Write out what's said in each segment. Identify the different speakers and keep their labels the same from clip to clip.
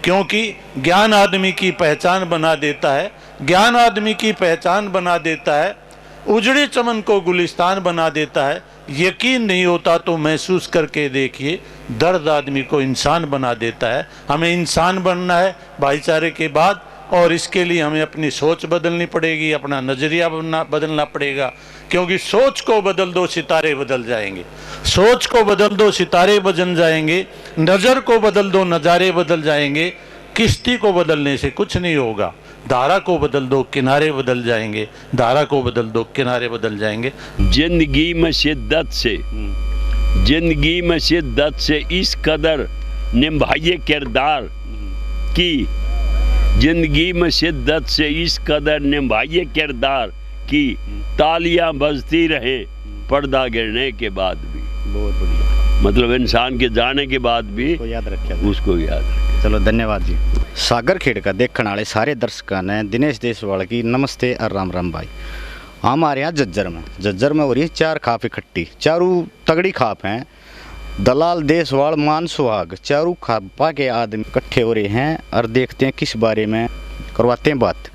Speaker 1: क्योंकि ज्ञान आदमी की पहचान बना देता है, ज्ञान आदमी की पहचान बना देता है, उजड़े चमन को गुलिस्तान बना देता है। यकीन नहीं होता तो महसूस करके देखिए, दर्द आदमी को इंसान बना देता है। हमें इंसान बनना है भाईचारे के बाद, और इसके लिए हमें अपनी सोच बदलनी पड़ेगी, अपना नज़रिया बदलना पड़ेगा। क्योंकि सोच को बदल दो सितारे बदल जाएंगे, सोच को बदल दो सितारे बदल जाएंगे, नज़र को बदल दो नज़ारे बदल जाएंगे। किश्ती को बदलने से कुछ नहीं होगा, धारा को बदल दो किनारे बदल जाएंगे, धारा को बदल दो किनारे बदल जाएंगे।
Speaker 2: जिंदगी में शिद्दत से, जिंदगी में शिद्दत से इस कदर निभाइए किरदार की, जिंदगी में शिद्दत से इस कदर निभाइए किरदार की, तालियां बजती रहे पर्दा गिरने के बाद भी।
Speaker 3: बहुत बढ़िया।
Speaker 2: मतलब इंसान के जाने के बाद भी
Speaker 3: उसको याद रखे,
Speaker 2: उसको याद रखे।
Speaker 3: चलो धन्यवाद जी। सागर खेड़ का देखने वाले सारे दर्शकों ने दिनेश देसवाल की नमस्ते और राम राम भाई। हमारे यहाँ जज्जर में हो रही है 4 खाप इकट्ठी, चारों तगड़ी खाप हैं। दलाल देसवाल मान सुहाग चारों खापा के आदमी इकट्ठे हो रहे हैं और देखते हैं किस बारे में करवाते हैं बात।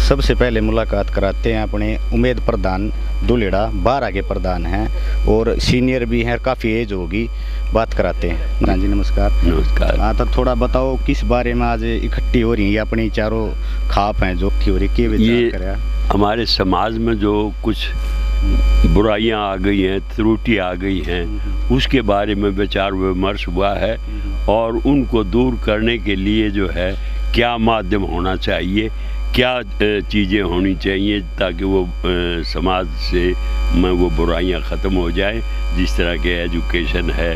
Speaker 3: सबसे पहले मुलाकात कराते हैं अपने उमेद प्रधान दुलेड़ा, 12 के प्रधान हैं और सीनियर भी हैं, काफ़ी एज होगी। बात कराते हैं। प्रधान जी नमस्कार।
Speaker 2: नमस्कार।
Speaker 3: हाँ, तो थोड़ा बताओ किस बारे में आज इकट्ठी हो रही है अपनी चारों खाप हैं जो इकट्ठी हो रही, क्या विचार करें?
Speaker 2: हमारे समाज में जो कुछ बुराइयां आ गई हैं, त्रुटि आ गई हैं, उसके बारे में विचार विमर्श हुआ है और उनको दूर करने के लिए जो है क्या माध्यम होना चाहिए, क्या चीज़ें होनी चाहिए ताकि वो समाज से में वो बुराइयां ख़त्म हो जाए। जिस तरह के एजुकेशन है,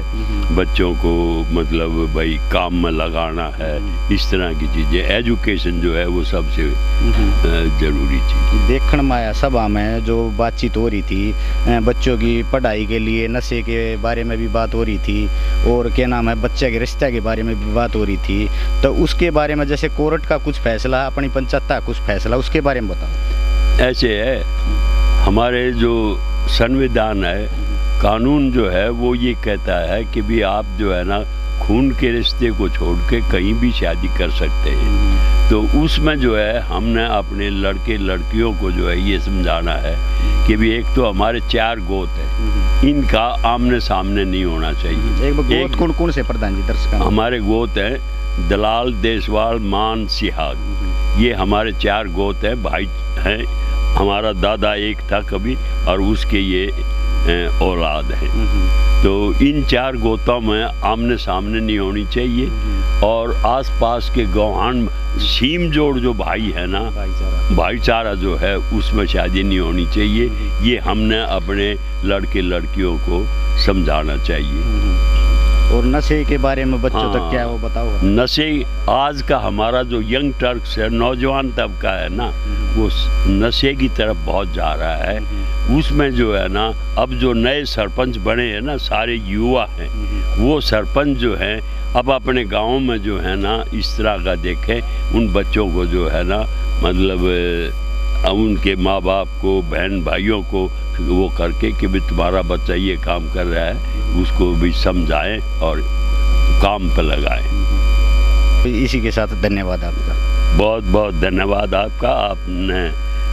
Speaker 2: बच्चों को मतलब भाई काम में लगाना है, इस तरह की चीज़ें, एजुकेशन जो है वो सबसे ज़रूरी चीज़।
Speaker 3: देखने में आया सभा में जो बातचीत हो रही थी, बच्चों की पढ़ाई के लिए नशे के बारे में भी बात हो रही थी और क्या नाम है बच्चे के रिश्ते के बारे में भी बात हो रही थी। तो उसके बारे में जैसे कोर्ट का कुछ फैसला, अपनी पंचायत का कुछ फैसला, उसके बारे में बताओ।
Speaker 2: ऐसे है, हमारे जो संविधान है, कानून जो है वो ये कहता है कि भी आप जो है ना खून के रिश्ते को छोड़ के कहीं भी शादी कर सकते हैं। तो उसमें जो है हमने अपने लड़के लड़कियों को जो है ये समझाना है कि भी एक तो हमारे 4 गोत है, इनका आमने सामने नहीं होना चाहिए।
Speaker 3: एक गोत कौन से प्रधान जी दर्शक? हमारे
Speaker 2: गोत हैं दलाल देसवाल मान सिहाग, ये हमारे 4 गोत हैं, भाई हैं। हमारा दादा एक था कभी और उसके ये औलाद हैं। तो इन 4 गोतों में आमने सामने नहीं होनी चाहिए और आसपास के गौहान सीम जोड़ जो भाई है ना, भाईचारा जो है उसमें शादी नहीं होनी चाहिए। ये हमने अपने लड़के लड़कियों को समझाना चाहिए।
Speaker 3: और नशे के बारे में बच्चों तक क्या है वो बताओ।
Speaker 2: नशे आज का हमारा जो यंग टर्क्स है, नौजवान तबका है ना, वो नशे की तरफ बहुत जा रहा है। उसमें जो है ना अब जो नए सरपंच बने हैं ना, सारे युवा हैं, वो सरपंच जो हैं अब अपने गाँव में जो है ना इस तरह का देखें, उन बच्चों को जो है ना मतलब उनके माँ बाप को, बहन भाइयों को वो करके कि भी तुम्हारा बच्चा ये काम कर रहा है, उसको भी समझाएं और काम पर लगाएं।
Speaker 3: इसी के साथ धन्यवाद आपका।
Speaker 2: बहुत बहुत धन्यवाद आपका। आपने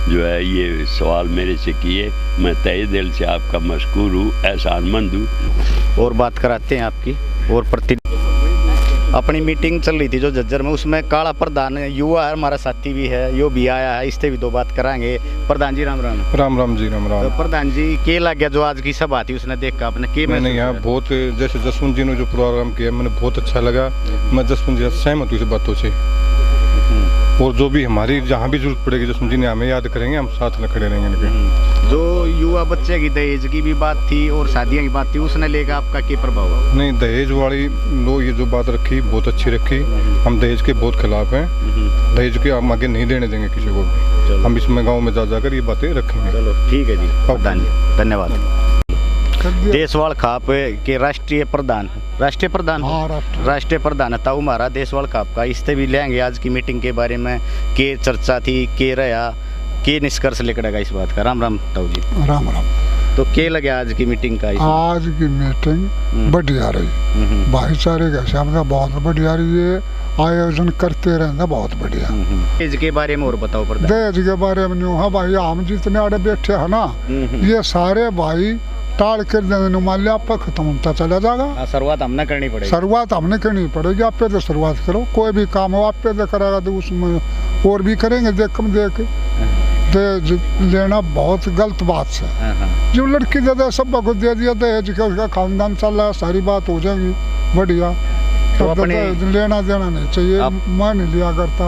Speaker 2: जो है ये सवाल मेरे से किए, मैं तहे दिल से आपका मशकूर हूँ, एहसानमंद हूँ।
Speaker 3: और बात कराते हैं आपकी और प्रति अपनी मीटिंग चल रही थी जो जज्जर में, उसमें काला प्रधान युवा है, हमारा साथी भी है, यो भी आया है, इससे भी 2 बात कराएंगे। प्रधान जी राम राम।
Speaker 4: राम राम जी राम राम।
Speaker 3: तो प्रधान जी के लग गया जो आज की सभा थी उसने देख कर आपने के?
Speaker 4: मैंने यहाँ बहुत जैसे जसवंत जी ने जो प्रोग्राम किया मैंने बहुत अच्छा लगा। मैं जसवंत जी से सहमत हूँ इस बातों से, और जो भी हमारी जहाँ भी जरूरत पड़ेगी जसवंत जी ने हमें याद करेंगे, हम साथ में खड़े रहेंगे इनके।
Speaker 3: जो युवा बच्चे की दहेज की भी बात थी और शादियों की बात थी, उसने लेकर आपका क्या प्रभाव हुआ?
Speaker 4: नहीं, दहेज वाली लोग ये जो बात रखी बहुत अच्छी रखी। हम दहेज के बहुत खिलाफ हैं, दहेज के हम आगे नहीं देने देंगे किसी को भी। हम इसमें गाँव में जा जाकर ये बातें रखेंगे।
Speaker 3: चलो ठीक है जी प्रधान जी, धन्यवाद। देसवाल खाप के राष्ट्रीय प्रधान राष्ट्रीय प्रधान था हमारा देसवाल खाप का, इससे भी लेंगे आज की मीटिंग के बारे में के चर्चा थी, के रहा, के निष्कर्ष लेकर इस बात का। राम राम ताऊ जी।
Speaker 5: राम राम।
Speaker 3: तो क्या लगे आज की मीटिंग का?
Speaker 5: आज की मीटिंग बढ़िया रही, भाईचारे का शब्द बहुत बढ़िया रही है आयोजन करते रहना बहुत बढ़िया।
Speaker 3: दहेज के बारे में और बताओ प्रधान।
Speaker 5: दहेज के बारे में न्यू हाँ भाई, हम जितने आड़े बैठे हैं ना, ये सारे भाई टाल कर देने माल्य आप खत्म होता चला जाएगा।
Speaker 3: शुरुआत हमने करनी पड़ेगी।
Speaker 5: शुरुआत हमने करनी पड़ेगी, आप पे तो शुरुआत करो। कोई भी काम हो आप पे तो करेगा तो उसमें और भी करेंगे देख देख। दहेज लेना बहुत गलत बात है। जो लड़की दे दे सब को दे दिया दहेज का, उसका खानदान चल रहा है, सारी बात हो जाएगी बढ़िया।
Speaker 3: तो अपने
Speaker 5: लेना देना नहीं चाहिए। मैं नहीं लिया करता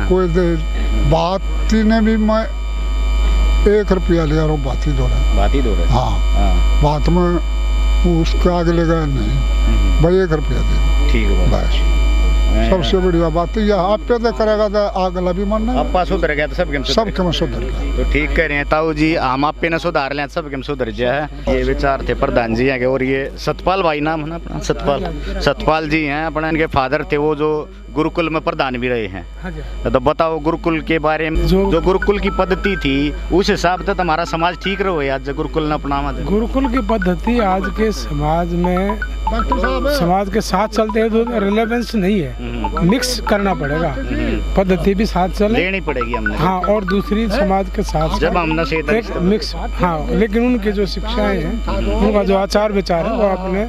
Speaker 5: कोई दहेज। बात ने भी मैं 1 रुपया लिया रो बात ही दो रहा। हाँ बात में उसके आगे लगा नहीं भाई, 1 रुपया दे
Speaker 3: ठीक है
Speaker 5: बस। सबसे बढ़िया बात है, आप पे तो करेगा तो अगला भी मानना।
Speaker 3: आप पास सुधर गया तो सब
Speaker 5: में सुधर गया।
Speaker 3: तो ठीक कह रहे हैं ताऊ जी, हम आप पे न सुधार लें सब के सुधर जाए। ये विचार थे प्रधान जी हैं। और ये सतपाल भाई नाम है ना अपना, सतपाल जी हैं अपना। इनके फादर थे वो जो गुरुकुल में प्रधान भी रहे हैं। तो बताओ गुरुकुल के बारे में, जो गुरुकुल की पद्धति थी उस हिसाब से हमारा समाज ठीक रहो आज गुरुकुल ने अपना।
Speaker 6: गुरुकुल की पद्धति आज के समाज में समाज के साथ चलते हैं तो रिलेवेंस नहीं है, मिक्स करना पड़ेगा। पद्धति भी साथ चले
Speaker 3: लेनी पड़ेगी हमने।
Speaker 6: हाँ, और दूसरी समाज के साथ
Speaker 3: जब हमने से
Speaker 6: एक मिक्स। हाँ, लेकिन उनके जो शिक्षाएं हैं, उनका जो आचार विचार है वो अपने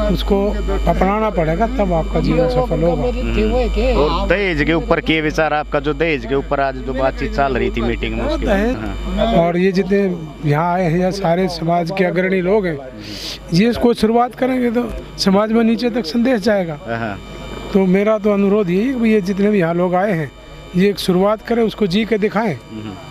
Speaker 6: उसको अपनाना पड़ेगा, तब आपका जीवन सफल होगा।
Speaker 3: और दहेज के ऊपर के विचार आपका, जो दहेज के ऊपर आज जो बातचीत चल रही थी मीटिंग में उसके।
Speaker 6: और ये जितने यहाँ आए हैं या सारे समाज के अग्रणी लोग हैं, ये इसको शुरुआत करेंगे तो समाज में नीचे तक संदेश जाएगा। तो मेरा तो अनुरोध यही है कि ये जितने भी यहाँ लोग आए हैं, ये एक शुरुआत करें, उसको जी के दिखाएं।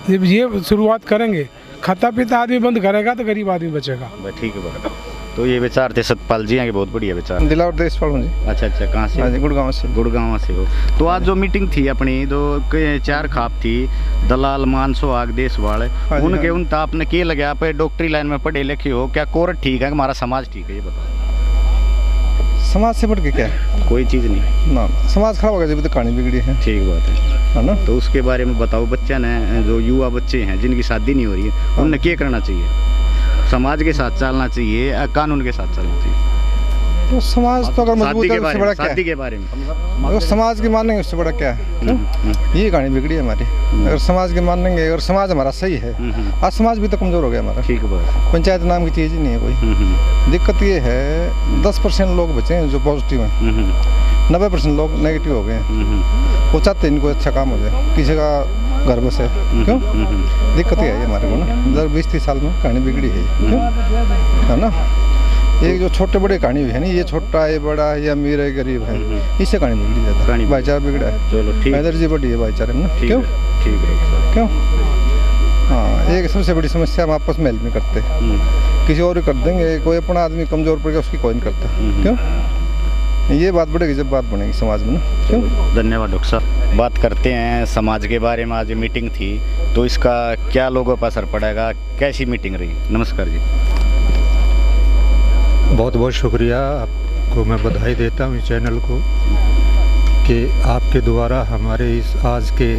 Speaker 6: जब ये शुरुआत करेंगे, खाता पीता आदमी बंद करेगा तो गरीब आदमी बचेगा।
Speaker 3: ठीक है। तो ये विचार थे सतपाल जी के, बहुत बढ़िया विचार।
Speaker 4: दिलावर देशपाल हूँ जी।
Speaker 3: अच्छा, कहाँ से?
Speaker 4: हाँ जी, गुड़गांव से।
Speaker 3: गुड़गांव से हो। तो आज जो मीटिंग थी अपनी, जो 4 खाप थी, दलाल मान सुहाग देशवाल, उनके उन आपने के लगे, आप डॉक्टरी लाइन में पढ़े लिखे हो, क्या कोर्ट ठीक है, हमारा समाज ठीक है, ये बताओ।
Speaker 4: समाज से बढ़ के क्या
Speaker 3: कोई चीज़ नहीं
Speaker 4: ना, समाज खराब हो गया जब तो कहानी बिगड़ी है।
Speaker 3: ठीक बात है ना। तो उसके बारे में बताओ। बच्चे ने जो युवा बच्चे हैं जिनकी शादी नहीं हो रही है, उन्हें क्या करना चाहिए? समाज के साथ चलना चाहिए, कानून के साथ चलना चाहिए?
Speaker 4: तो समाज तो अगर मजबूत है उससे बड़ा क्या?
Speaker 3: शादी के बारे में
Speaker 4: अगर समाज की मानेंगे उससे बड़ा क्या है? ये कहानी बिगड़ी है हमारी। अगर समाज की मानेंगे, अगर समाज हमारा सही है, आज समाज भी तो कमजोर हो गया हमारा।
Speaker 3: ठीक है।
Speaker 4: पंचायत नाम की चीज़ ही नहीं है कोई। दिक्कत ये है 10% लोग बचे हैं जो पॉजिटिव हैं, 90% लोग नेगेटिव हो गए हैं। वो चाहते हैं इनको अच्छा काम हो जाए, किसी का घर बसे। क्यों? दिक्कत ये है हमारे को ना, 20-30 साल में कहानी बिगड़ी है। क्यों है ना? एक जो छोटे बड़े कहानी है ना, ये छोटा है बड़ा है, ये अमीर है गरीब है, इससे कहानी बिगड़ी जाता है। भाईचारा बिगड़ा है। चलो ठीक है। एनर्जी बढ़ी है भाईचारे में ना। क्यों? ठीक है। क्यों? हाँ, एक सबसे बड़ी समस्या हम आपस में हेल्प नहीं करते, किसी और ही कर देंगे। कोई अपना आदमी कमजोर पड़ गया उसकी कोई नहीं करता। क्यों? ये बात बढ़ेगी जब बात बनेगी समाज में ना। क्यों?
Speaker 3: धन्यवाद डॉक्टर साहब। बात करते हैं समाज के बारे में। आज मीटिंग थी तो इसका क्या लोगों पर असर पड़ेगा, कैसी मीटिंग रही? नमस्कार जी।
Speaker 7: बहुत बहुत शुक्रिया आपको, मैं बधाई देता हूँ इस चैनल को कि आपके द्वारा हमारे इस आज के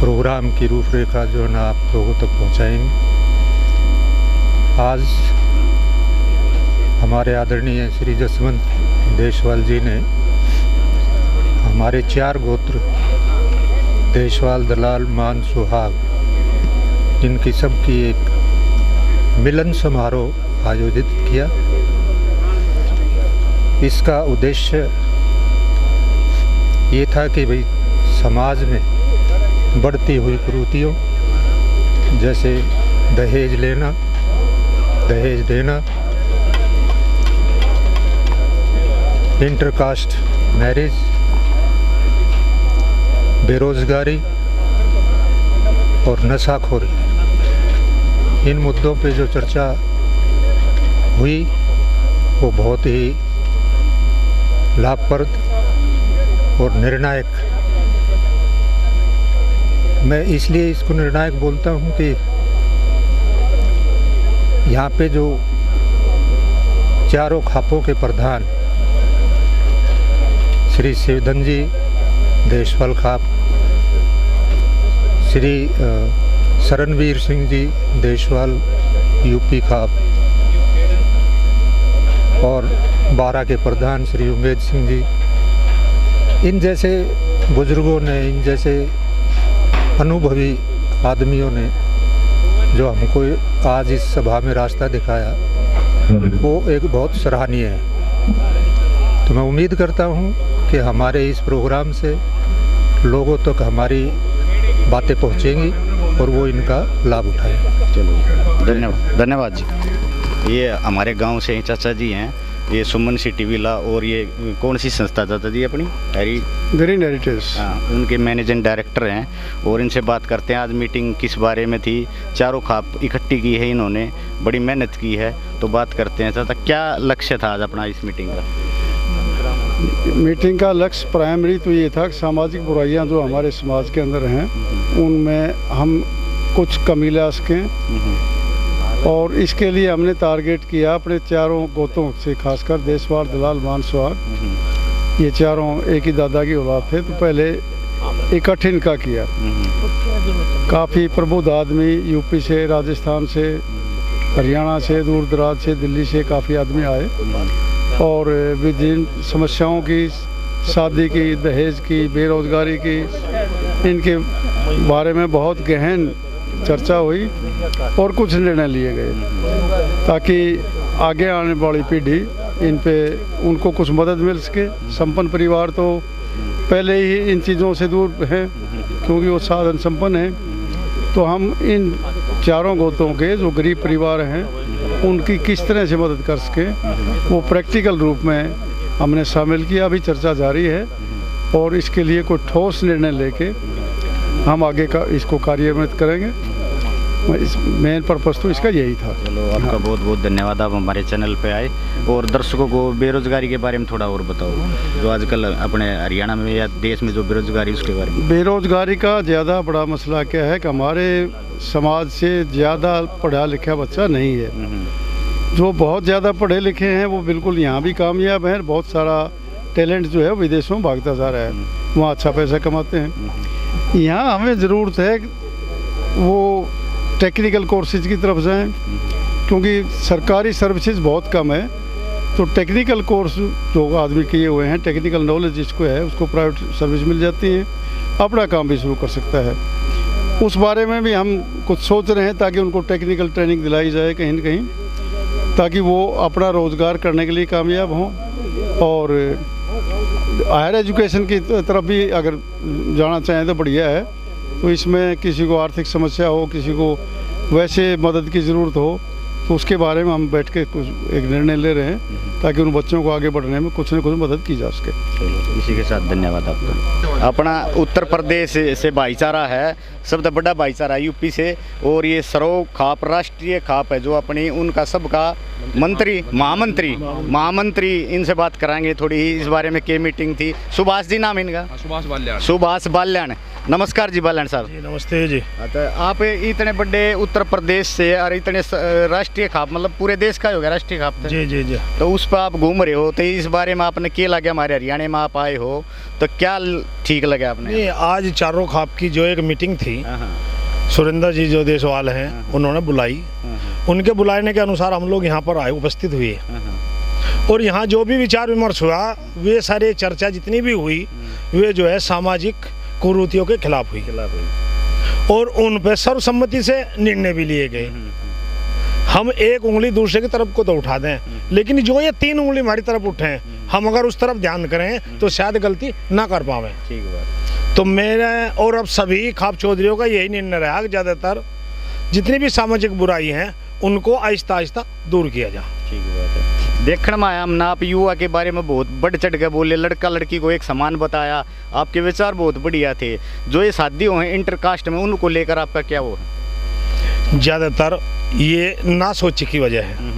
Speaker 7: प्रोग्राम की रूपरेखा जो है ना आप लोगों तक पहुँचाएंगे। आज हमारे आदरणीय श्री जसवंत देशवाल जी ने हमारे 4 गोत्र देशवाल, दलाल, मान, सुहाग, इनकी सबकी एक मिलन समारोह आयोजित किया। इसका उद्देश्य ये था कि भाई समाज में बढ़ती हुई कुरीतियों जैसे दहेज लेना, दहेज देना, इंटरकास्ट मैरिज, बेरोजगारी और नशाखोरी, इन मुद्दों पे जो चर्चा हुई वो बहुत ही लाभप्रद और निर्णायक। मैं इसलिए इसको निर्णायक बोलता हूँ कि यहाँ पे जो चारों खापों के प्रधान श्री शिवधन जी देशवाल खाप, श्री शरणवीर सिंह जी देशवाल यूपी खाप और 12 के प्रधान श्री उमेद सिंह जी इन जैसे बुजुर्गों ने, इन जैसे अनुभवी आदमियों ने जो हमको आज इस सभा में रास्ता दिखाया वो एक बहुत सराहनीय है। तो मैं उम्मीद करता हूँ कि हमारे इस प्रोग्राम से लोगों तक हमारी बातें पहुँचेंगी और वो इनका लाभ उठाएंगे।
Speaker 3: चलो धन्यवाद, धन्यवाद जी। ये हमारे गांव से ही चाचा जी हैं, ये सुमन सिटी विला, और ये कौन सी संस्था चाचा जी अपनी?
Speaker 5: Green heritage.
Speaker 3: हाँ, उनके मैनेजिंग डायरेक्टर हैं और इनसे बात करते हैं आज मीटिंग किस बारे में थी। चारों खाप इकट्ठी की है इन्होंने, बड़ी मेहनत की है, तो बात करते हैं। चाचा क्या लक्ष्य था आज अपना इस मीटिंग का?
Speaker 5: मीटिंग का लक्ष्य प्राइमरी तो ये था कि सामाजिक बुराइयां जो हमारे समाज के अंदर हैं उनमें हम कुछ कमी ला सकें, और इसके लिए हमने टारगेट किया अपने चारों गोतों से, खासकर देशवार, दलाल, मान, सुहाग, ये चारों एक ही दादा की औलाद थे, तो पहले इकट्ठे इनका किया। काफ़ी प्रबुद्ध आदमी यूपी से, राजस्थान से, हरियाणा से, दूर दराज से, दिल्ली से काफ़ी आदमी आए और विभिन्न समस्याओं की, शादी की, दहेज की, बेरोज़गारी की, इनके बारे में बहुत गहन चर्चा हुई और कुछ निर्णय लिए गए ताकि आगे आने वाली पीढ़ी इन पे उनको कुछ मदद मिल सके। संपन्न परिवार तो पहले ही इन चीज़ों से दूर हैं क्योंकि वो साधन संपन्न हैं, तो हम इन चारों गोतों के जो गरीब परिवार हैं उनकी किस तरह से मदद कर सकें वो प्रैक्टिकल रूप में हमने शामिल किया। अभी चर्चा जारी है और इसके लिए कोई ठोस निर्णय लेके हम आगे का इसको कार्यान्वित करेंगे। इस मेन पर्पस तो इसका यही था।
Speaker 3: चलो आपका बहुत बहुत धन्यवाद, आप हमारे चैनल पे आए और दर्शकों को बेरोजगारी के बारे में थोड़ा और बताओ, जो आजकल अपने हरियाणा में या देश में जो बेरोजगारी उसके बारे में।
Speaker 5: बेरोजगारी का ज़्यादा बड़ा मसला क्या है कि हमारे समाज से ज़्यादा पढ़ा लिखा बच्चा नहीं है। जो बहुत ज़्यादा पढ़े लिखे हैं वो बिल्कुल यहाँ भी कामयाब हैं, बहुत सारा टैलेंट जो है विदेशों में भागता जा रहा है, वहाँ अच्छा पैसा कमाते हैं। यहाँ हमें ज़रूरत है वो टेक्निकल कोर्सेज की तरफ जाएं क्योंकि सरकारी सर्विसेज बहुत कम है, तो टेक्निकल कोर्स जो आदमी किए हुए हैं, टेक्निकल नॉलेज जिसको है उसको प्राइवेट सर्विस मिल जाती है, अपना काम भी शुरू कर सकता है। उस बारे में भी हम कुछ सोच रहे हैं ताकि उनको टेक्निकल ट्रेनिंग दिलाई जाए कहीं न कहीं, ताकि वो अपना रोज़गार करने के लिए कामयाब हों। और हायर एजुकेशन की तरफ भी अगर जाना चाहें तो बढ़िया है। तो इसमें किसी को आर्थिक समस्या हो, किसी को वैसे मदद की ज़रूरत हो, तो उसके बारे में हम बैठ के कुछ एक निर्णय ले रहे हैं ताकि उन बच्चों को आगे बढ़ने में कुछ न कुछ मदद की जा सके।
Speaker 3: चलो इसी के साथ धन्यवाद आपका। अपना उत्तर प्रदेश से भाईचारा है, सबसे बड़ा भाईचारा यूपी से, और ये सरो खाप राष्ट्रीय खाप है जो अपनी उनका सबका मंत्री महामंत्री इनसे बात कराएंगे थोड़ी ही इस बारे में। क्या मीटिंग थी? सुभाष जी नाम इनका? सुभाष बाल्याण। नमस्कार जी बाल्याण साहब।
Speaker 8: जी नमस्ते जी।
Speaker 3: तो आप इतने बड़े उत्तर प्रदेश से और इतने राष्ट्रीय खाप, मतलब पूरे देश का हो गया राष्ट्रीय खाप?
Speaker 8: जी जी जी।
Speaker 3: तो उस पर आप घूम रहे हो, तो इस बारे में आपने क्या लगा? हमारे हरियाणा में आप आए हो तो क्या ठीक लगा आपने?
Speaker 8: नहीं, आज चारों खाप की जो एक मीटिंग थी, सुरेंद्र जी जो देशवाल हैं उन्होंने बुलाई, उनके बुलाने के अनुसार हम लोग यहाँ पर आए, उपस्थित हुए, और यहाँ जो भी विचार विमर्श हुआ वे सारे चर्चा जितनी भी हुई वे जो है सामाजिक कुरीतियों के खिलाफ हुई और उन पर सर्वसम्मति से निर्णय भी लिए गए। हम एक उंगली दूसरे की तरफ को तो उठा दें, लेकिन जो ये 3 उंगली हमारी तरफ उठे हम अगर उस तरफ ध्यान करें तो शायद गलती ना कर पावे।
Speaker 3: ठीक बात।
Speaker 8: तो मेरा और अब सभी खाप चौधरियों का यही निर्णय रहा कि ज़्यादातर जितनी भी सामाजिक बुराई हैं उनको आहिस्ता आहिस्ता दूर किया जाए।
Speaker 3: ठीक बात है। देखने में आया हमने आप युवा के बारे में बहुत बढ़ चढ़ के बोले, लड़का लड़की को एक समान बताया, आपके विचार बहुत बढ़िया थे। जो ये शादी हुए इंटरकास्ट में उनको लेकर आपका क्या वो है?
Speaker 8: ज़्यादातर ये ना सोच की वजह है।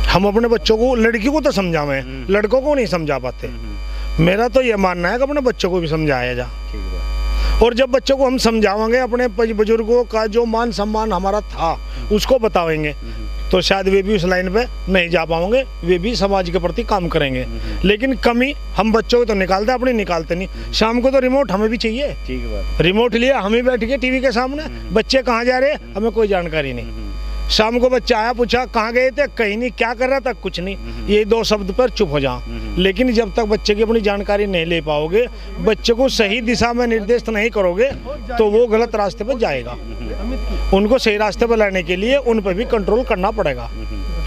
Speaker 8: हम अपने बच्चों को, लड़की को तो समझावें, लड़कों को नहीं समझा पाते। मेरा तो ये मानना है कि अपने बच्चों को भी समझाया जा, और जब बच्चों को हम समझावेंगे, अपने बुजुर्गों का जो मान सम्मान हमारा था उसको बतावेंगे, तो शायद वे भी उस लाइन पे नहीं जा पाएंगे, वे भी समाज के प्रति काम करेंगे। लेकिन कमी हम बच्चों को तो निकालते, अपने निकालते नहीं। शाम को तो रिमोट हमें भी चाहिए।
Speaker 3: ठीक बात।
Speaker 8: रिमोट लिया, हम ही बैठ के टीवी के सामने, बच्चे कहाँ जा रहे हैं हमें कोई जानकारी नहीं। शाम को बच्चा आया, पूछा कहाँ गए थे, कहीं नहीं, क्या कर रहा था, कुछ नहीं, ये 2 शब्द पर चुप हो जा। लेकिन जब तक बच्चे की अपनी जानकारी नहीं ले पाओगे, बच्चे को सही दिशा में निर्देश नहीं करोगे, तो वो गलत रास्ते पर जाएगा। उनको सही रास्ते पर लाने के लिए उन पर भी कंट्रोल करना पड़ेगा।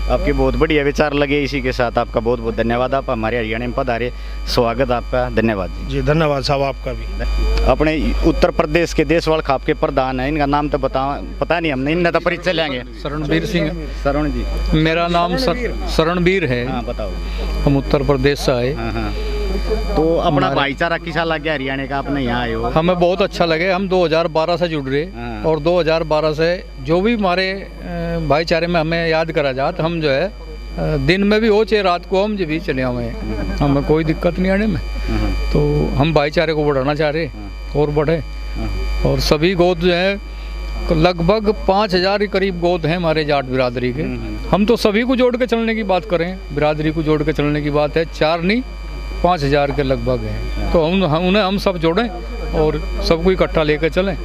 Speaker 3: आपके बहुत बढ़िया विचार लगे। इसी के साथ आपका बहुत बहुत धन्यवाद। आप हमारे हरियाणा में पधारे, स्वागत आपका, धन्यवाद
Speaker 8: जी। धन्यवाद साहब आपका भी।
Speaker 3: अपने उत्तर प्रदेश के देशवाल खाप के प्रधान है, इनका नाम तो पता नहीं, हमने इनका तो परिचय लेंगे।
Speaker 9: शरणबीर सिंह।
Speaker 3: शरण जी,
Speaker 9: मेरा नाम शरणबीर है।
Speaker 3: हाँ बताओ।
Speaker 9: हम उत्तर प्रदेश से आए।
Speaker 3: हाँ। तो अपना भाईचारा किसा लग गया हरियाणा का, आपने यहाँ आए हो?
Speaker 9: हमें बहुत अच्छा लगे। हम 2012 से जुड़ रहे और 2012 से जो भी हमारे भाईचारे में हमें याद करा जात, हम जो है दिन में भी हो चाहे रात को हम जब भी चले आए, हमें कोई दिक्कत नहीं आने में। तो हम भाईचारे को बढ़ाना चाह रहे और बढ़े। और सभी गोद जो है लगभग 5000 के करीब गोद हैं हमारे जाट बिरादरी के। हम तो सभी को जोड़ के चलने की बात करें, बिरादरी को जोड़ के चलने की बात है, 4 नहीं 5000 के लगभग हैं। तो हम सब जोड़ें और सबको इकट्ठा लेकर चलें।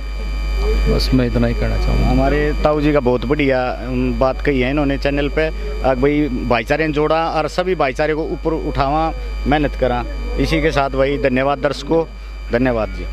Speaker 9: बस मैं इतना ही कहना चाहूँगा।
Speaker 3: हमारे ताऊ जी का बहुत बढ़िया बात कही है इन्होंने चैनल पे, भाई भाईचारे ने जोड़ा और सभी भाईचारे को ऊपर उठावा, मेहनत करा। इसी के साथ भाई धन्यवाद दर्शकों, धन्यवाद जी।